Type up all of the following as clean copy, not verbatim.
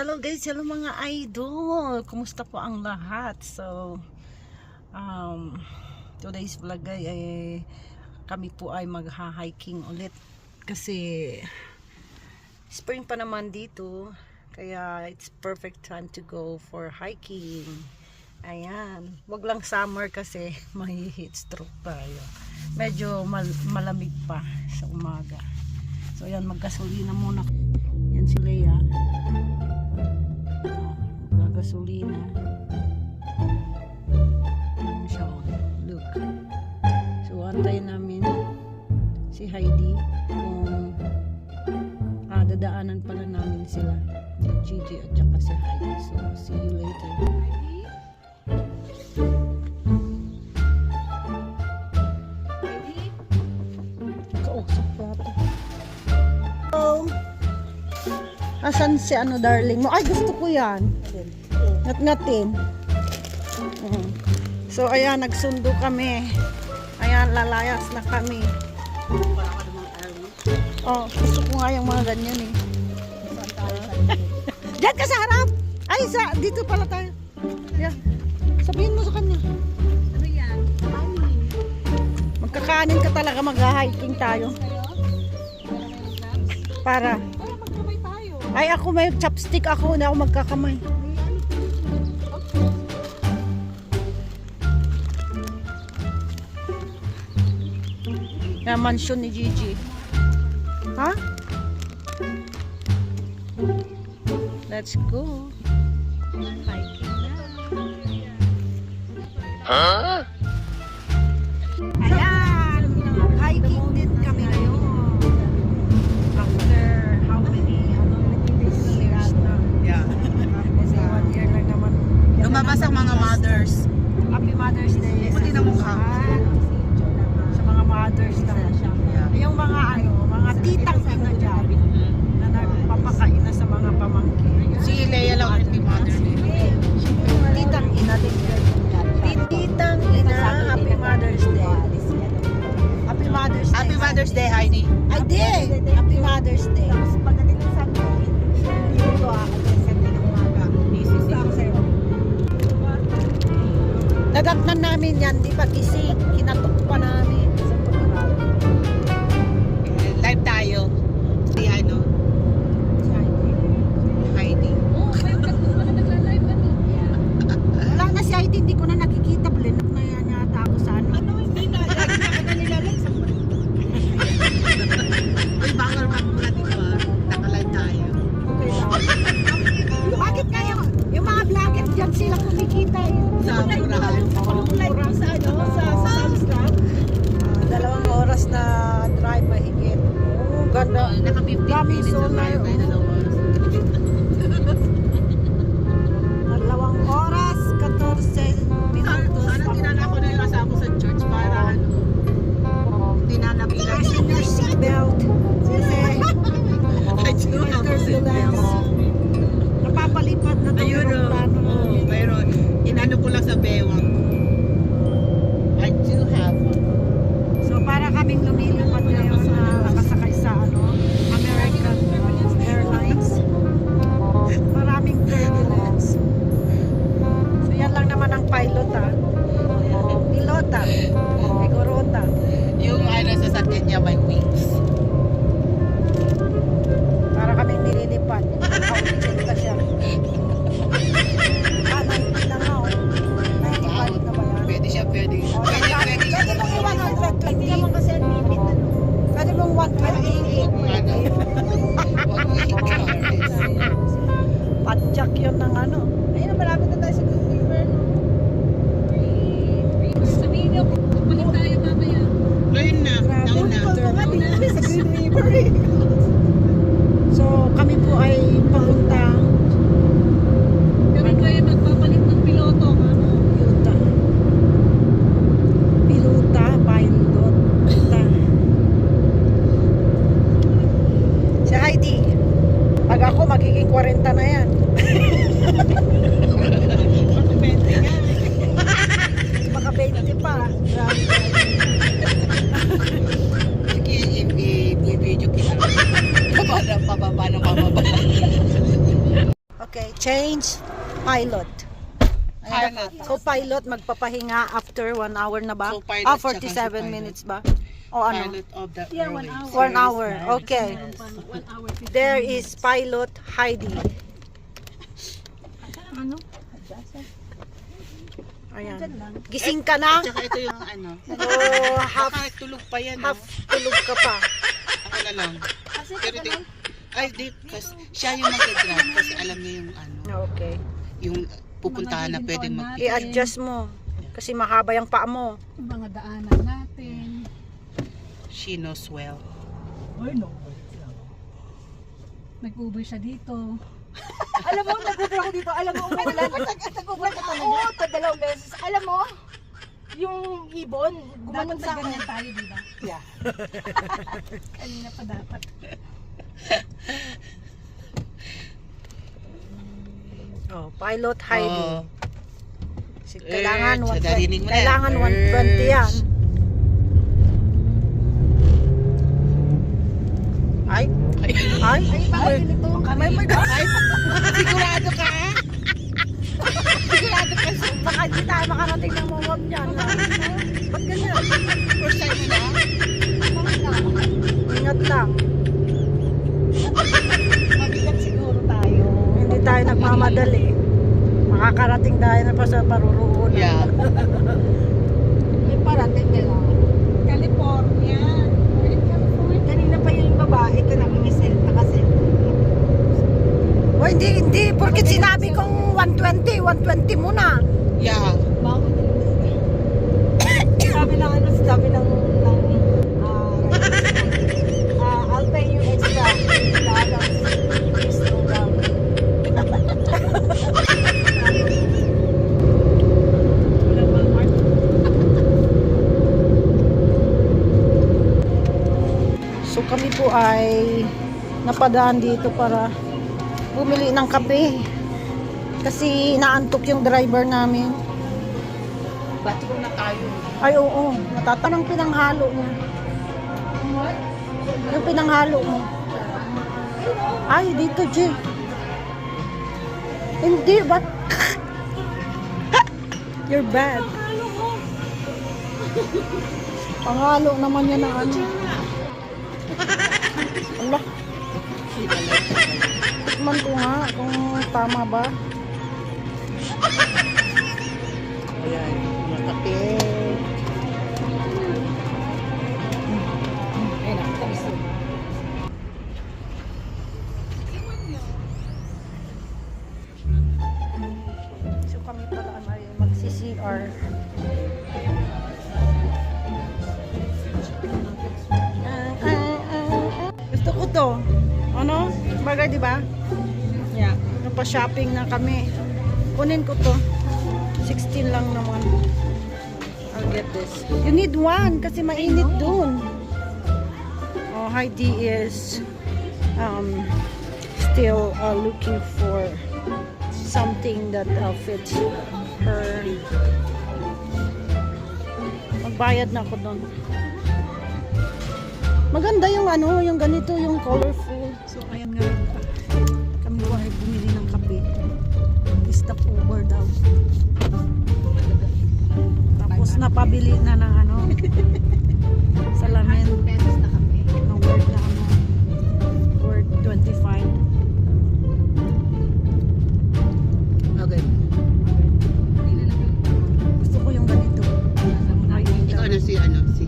Hello guys, hello mga idol. Kumusta po ang lahat? So, today's vlog ay kami po ay magha-hiking ulit kasi spring pa naman dito. Kaya it's perfect time to go for hiking. Ayan, wag lang summer kasi may heat stroke tayo. Medyo malamig pa sa umaga. So ayan, maggasolina muna. Yan si Leia. Gasolina. Ayan siya. Look. So antayin namin si Heidi kung dadaanan pala namin sila. Si Gigi at saka si Heidi. So see you later. Kausap pa ito. Hello. Asan si darling mo? Ay, gusto ko yan. Ngat-ngatin. So, ayan, nagsundo kami. Ayan, lalayas na kami. Oh, gusto ko nga yung mga ganyan eh. Diyan ka sa harap! Ay, dito pala tayo. Yeah. Sabihin mo sa kanya. Ano yan? Kanin. Magkakanin ka talaga, mag-hiking tayo. Para. Magkamay tayo. Ay, ako may chopstick ako. Hindi ako magkakamay. Na mansion ni Gigi. Ha? Let's go. Hiking na. Huh? Ayan. Hiking din kami ngayon. After how many years na? Yeah. Kasi 1 year lang naman. Lumabas ang mga mothers. Happy Mother's Day. Puti na mukha. Sa mga mothers na. Yung mga mga titang ina dyan na nagpapakain na sa mga pamangkin. Si Leia lang ang mother nila. Titang ina din. Titang ina, Happy Mother's Day. Happy Mother's Day. Happy Mother's Day, Heidi. I did. Happy Mother's Day. Pagdating ng Sunday, dito ako sa Sunday ng umaga. Isa ako sa'yo. Nagatnan namin yan, di ba gising? Kinatok pa namin. Live tayo. Si Heidi. Wala na si Heidi, hindi ko na nakikita. Blinak na yan yata ako sa ano. Ano, hindi na. Lagi na ka nilalag sa Uy, bawal muna, di ba? Nakalive tayo. Okay lang. Bakit kayo? Yung mga vlogger dyan sila kumikita yun. Sa murahan. Live sa ano? Sa Sam's Club. 2 oras na drive mahigit. Oh, ganda. Naka 15 Dami minutes so na tayo. na. Kaya 2 oras. 2 oras, 14 minutos. Sana tinala ko na yung asawa ko sa church para ano, tinanabilan. Fasten your seatbelt. Kasi I do have a seatbelt. napapalipad na ito Ayun yung plano o. namin. Pero inano ko lang sa bewang ko. I do have one. So para kaming lumilipad ngayon na nakasakay sa American Airlines. Maraming turbulence. So yan lang naman ang pilot pilota, Igorota. Yung sa sakit niya may wings. Para kaming nililipad. Nakaulit ka siya. 90 na nga. 95 na ba yan? Pwede siya, pwede. Pwede Pwede mong 120. Hindi naman kasi ang limit. Pwede mong 128. Padjak yun ng ano. Ayun na, malapit na tayo sa Good River. Sabihin niyo, balik tayo mamaya. Ayun na, down na. Sa Green River. So kami po ay papuntang Kami ko ay magpapalit ng piloto. Piluta. Piluta, pilot. Si Heidi. Pag ako magiging 40 na yan. Baka 20 pa. Grabe. Sige, i-video kita. Para pababa na pababa. Okay, change pilot. Pilot. Co-pilot magpapahinga after 1 hour na ba? Co-pilot 47 tsaka si minutes ba? O ano? Pilot of the Yeah, 1 airways. hour. 1 hour. Okay. 1 hour 15 There is pilot Heidi. Ano? Ayan. Diyan lang. Gising ka na? Tsaka ito yung ano. Oh, half Baka tulog pa yan. half tulog ka pa. Ako na lang. Kasi Pero di, ay di, kasi siya yung mag-drive kasi alam niya yung ano, Okay. yung pupuntahan na pwede mag I-adjust mo. Kasi mahaba yung paa mo. yung mga daanan natin. she knows well. Nag-Uber siya dito. Alam mo, nag-Uber ako dito. Alam mo, umuulan. Nag-Uber ka talaga? Oo, dalawang beses. Alam mo, yung ibon, gumanon sa akin. Dapat tayo, di ba? Yeah. Kanina pa dapat. Oh, pilot Heidi. Oh, Kailangan Urge, 120. narinig mo na. Kailangan Urge. 120 yan. Ay? ay, Ay? Ay, bakit nito? May ay, sigurado ka? Baka hindi tayo makarating ng mawag niyan. Ba't ganyan? First time mo na? Ingat lang. Mabigat siguro tayo. Hindi tayo nagmamadali. Makakarating tayo na pa sa paruroonan. Yeah. May parating nila. California. We're in California. Kanina pa yung babae ka na umisil. Nakasil. O hindi. Porkit sinabi kong 120 muna. Yeah. Bakit? Sabi ng ano, sabi ng I'll pay you extra dollars if you slow down. So kami po ay napadaan dito para bumili ng kape. Kasi naantok yung driver namin. Batiko na tayo. Ay oo, natatanong pinanghalo mo. Yung pinanghalo mo. Ay, dito, G. Hindi, ba't? You're bad. Panghalo naman yan na ano. Allah. Tikman ko nga kung tama ba. Ayan, yung kape. So kami pala ay magsi-CR. Gusto ko to. Ano? Bagay, di ba? Yeah. Napa-shopping na kami. Kunin ko to. 16 lang naman. I'll get this. You need one kasi mainit dun. Oh, Heidi is still looking for something that fits her. Magbayad na ako doon. Maganda yung ano, yung ganito, yung colorful. So, ayan nga. Kami po ay bumili ng kape. Stop over daw. Tapos napabili na ng ano, salamin. Pesos na kami. Na word na ano, word 25. Okay. Gusto ko yung ganito. Ay, Ikaw na si ano, si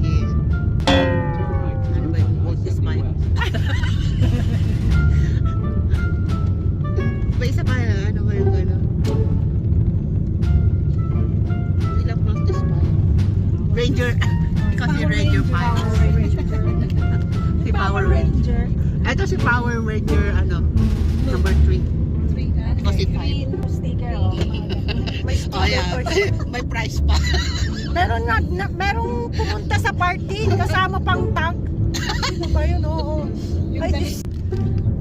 ano ba yun? Walt Dismay. Ba isa pa na ano kayo gano'n? Sila Walt Dismay. Ranger. Ikaw si Ranger 5. Si Power Ranger. Ito si Power Ranger ano, number 3. Kasi 5. Sticker, oh. may Oh yeah, may price pa. Meron nga, merong pumunta sa party, kasama pang tag. Sino ba yun? Oo. Ay, this,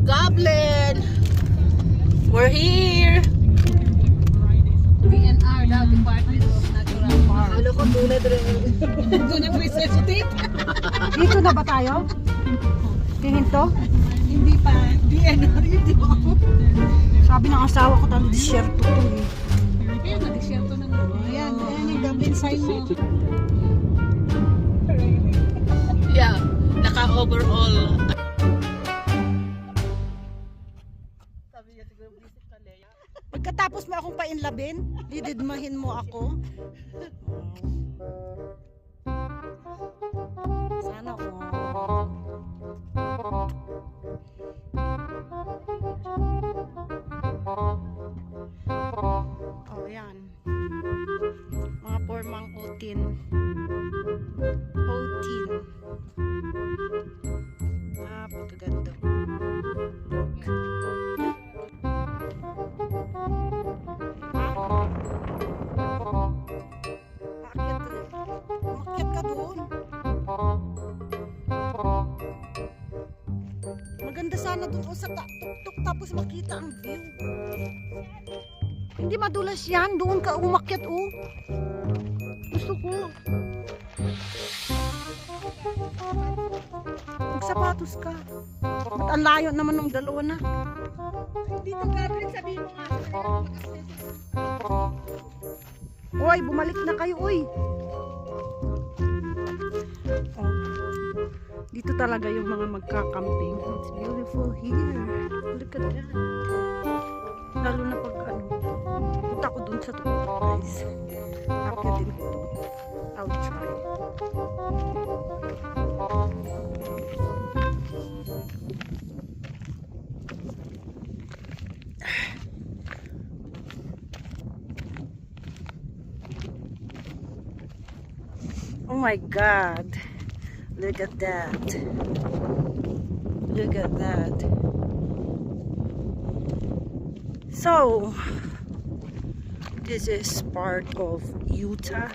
Goblin! We're here! DNR daw, Department of Natural Parks. Ano ko tulad rin? Doon ang research tape. dito na ba tayo? Tingin to? Hindi pa. scenario, di ba? Sabi ng asawa ko, talo disyerto to eh. Kaya na-disyerto na naman. Ayan, ayan yung Dublin sign mo. Yeah, naka-overall. Sabi niya siguro visit ka, Leia. Pagkatapos mo akong painlabin, dididmahin mo ako. Sana oh, yan. Mga pormang otin. Otin. Pagkaganda. Umakyat ka doon. Maganda sana doon sa tuktok tapos makita ang view. Hindi madulas yan. Doon ka umakyat oh. Gusto ko. Magsapatos ka. At ang layo naman ng dalawa na. Dito Catherine, sabihin mo nga. Oy, bumalik na kayo, oy. Oh. Dito talaga yung mga magkakamping. It's beautiful here. Look at that. Lalo na pag ano, punta ko dun sa tuktok, guys. Akyatin ko to. I'll try. Oh my God. Look at that. Look at that. So, this is part of Utah.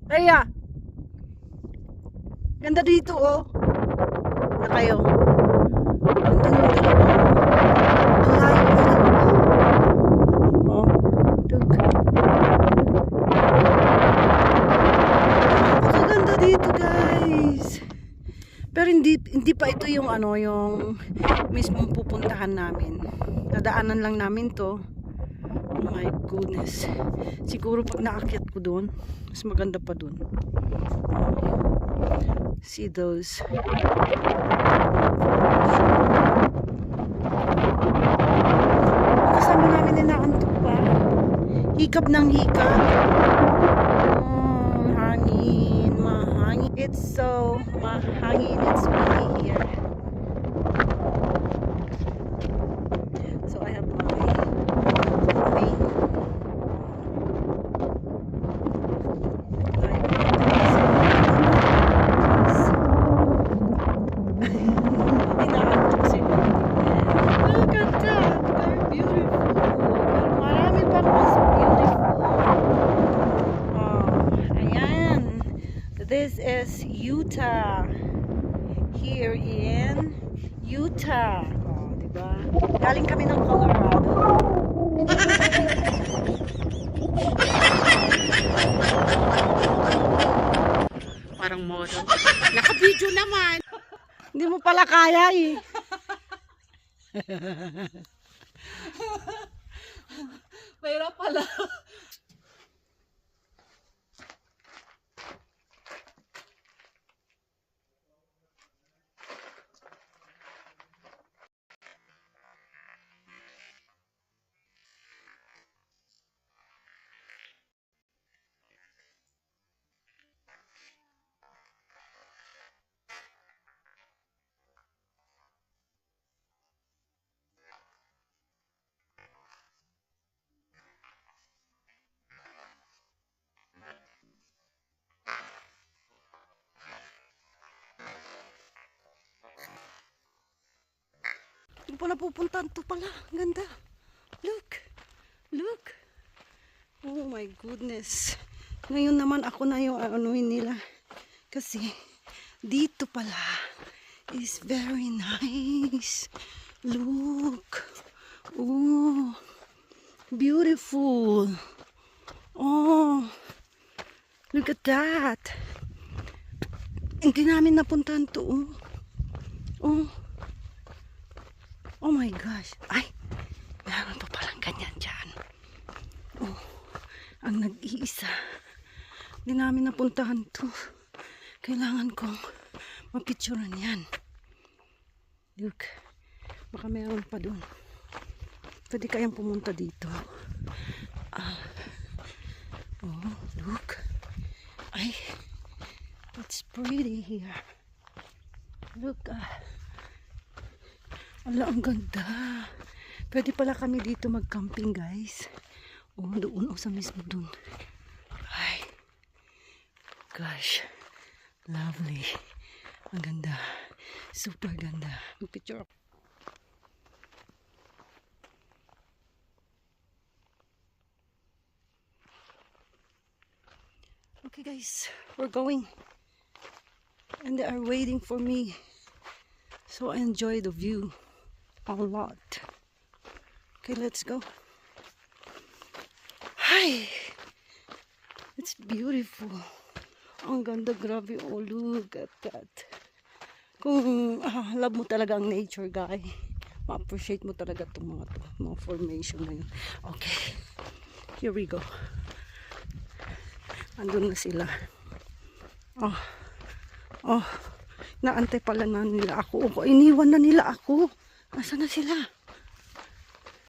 Kaya, ganda dito oh. Na kayo. Ganda nyo dalawa. Ang layo nila. Oh, look. Napakaganda dito guys. Pero hindi pa ito yung ano, yung mismong pupuntahan namin. Nadaanan lang namin to. Oh my goodness. Siguro pag naakyat ko doon, mas maganda pa doon. See those. Kasama namin inaantok pa. Hikap ng hikap. Hangin, mahangin. It's so mahangin. It's windy here. So I have my main inaantok sila. Look at that. Very beautiful. Marami pa mas beautiful. Oh, ayan. This is Utah. Here in Utah. Oh, diba? Galing kami ng Colorado. Parang model. Naka-video naman. Hindi mo pala kaya eh. Mahirap pala. Hindi po napupuntahan to pala. Ang ganda. Look. Look. Oh my goodness. Ngayon naman ako na yung anuhin nila. Kasi dito pala is very nice. Look. Oh. Beautiful. Oh. Look at that. Hindi namin napuntahan to. Oh. Oh. Oh my gosh. Ay, meron pa palang ganyan dyan. Oh, ang nag-iisa. Hindi namin napuntahan to. Kailangan kong mapicturean yan. Look, baka meron pa dun. Pwede kayang pumunta dito. Oh, look. Ay, it's pretty here. Look, ala, ang ganda. Pwede pala kami dito mag-camping, guys. Oh, doon, sa mismo doon. Ay, gosh, lovely. Ang ganda. Super ganda. Mag-picture ako. Okay guys, we're going. And they are waiting for me. So I enjoy the view a lot. Okay, let's go. Hi! It's beautiful. Ang ganda, grabe. Oh, look at that. Kung love mo talaga ang nature, guy, ma-appreciate mo talaga itong mga formation na yun. Okay, here we go. Andun na sila. Oh, naantay pala na nila ako. Iniwan na nila ako. Nasaan na sila?